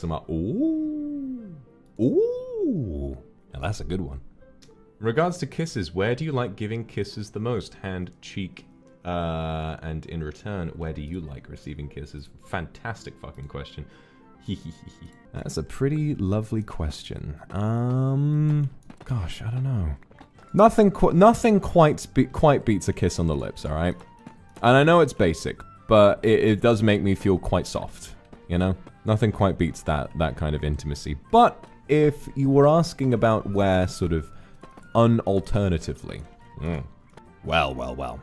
Ooh. Ooh. Now that's a good one. In regards to kisses, where do you like giving kisses the most? Hand, cheek, and in return, where do you like receiving kisses? Fantastic fucking question. That's a pretty lovely question. Gosh, I don't know. Nothing quite beats a kiss on the lips, alright? And I know it's basic, but it does make me feel quite soft, you know? Nothing quite beats that kind of intimacy. But if you were asking about where sort of unalternatively... Well.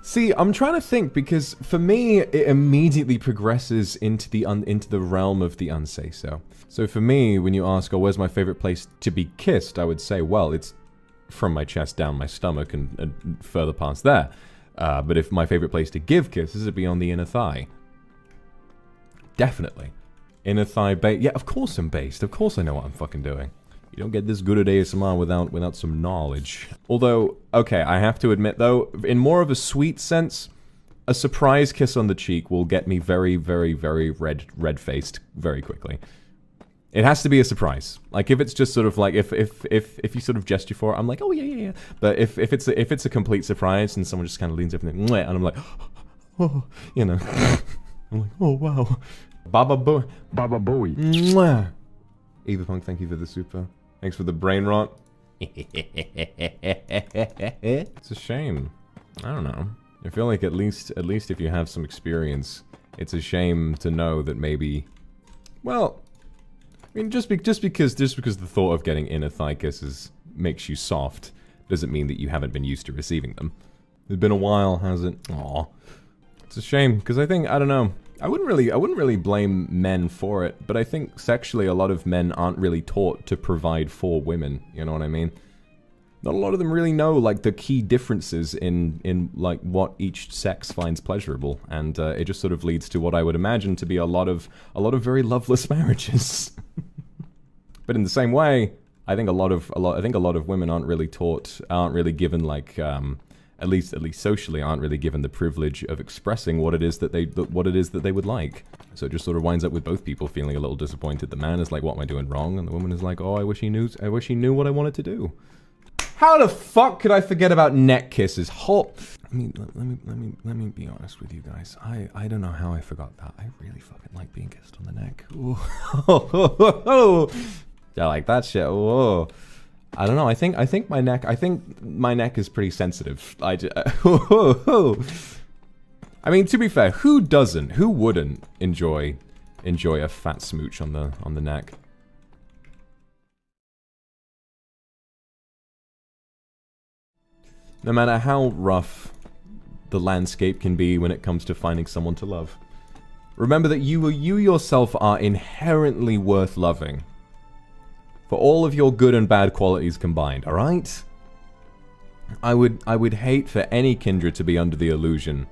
See, I'm trying to think, because for me, it immediately progresses into the realm of the unsay-so. So for me, when you ask, oh, where's my favorite place to be kissed, I would say, well, it's from my chest down my stomach and further past there. But if my favorite place to give kisses, it'd be on the inner thigh. Definitely. Inner thigh base. Yeah, of course I'm based. Of course I know what I'm fucking doing. You don't get this good at ASMR without some knowledge. Although, okay, I have to admit though, in more of a sweet sense, a surprise kiss on the cheek will get me very, very, very red-faced very quickly. It has to be a surprise. Like, if it's just sort of like, if you sort of gesture for it, I'm like, oh yeah. But if it's a complete surprise and someone just kind of leans up and I'm like, oh, you know, I'm like, oh wow, Baba Bowie. Mwah. Eva Punk, thank you for the super. Thanks for the brain rot. It's a shame. I don't know. I feel like at least if you have some experience, it's a shame to know that maybe, well, I mean, just because the thought of getting inner thigh kisses makes you soft doesn't mean that you haven't been used to receiving them. It's been a while, has it? Aw. It's a shame, because I don't know. I wouldn't really blame men for it, but I think sexually a lot of men aren't really taught to provide for women, you know what I mean? Not a lot of them really know, like, the key differences in like, what each sex finds pleasurable, and it just sort of leads to what I would imagine to be a lot of very loveless marriages. But in the same way, I think a lot of women aren't really taught, aren't really given, like, at least socially, aren't really given the privilege of expressing what it is that they would like. So it just sort of winds up with both people feeling a little disappointed. The man is like, what am I doing wrong? And the woman is like, oh, I wish he knew what I wanted to do. How the fuck could I forget about neck kisses? I mean, let me be honest with you guys. I don't know how I forgot that. I really fucking like being kissed on the neck. Ooh. Yeah, like that shit. Whoa. I don't know. I think my neck is pretty sensitive. I mean, to be fair, who wouldn't enjoy a fat smooch on the neck? No matter how rough the landscape can be when it comes to finding someone to love, remember that you yourself are inherently worth loving. For all of your good and bad qualities combined, alright? I would hate for any kindred to be under the illusion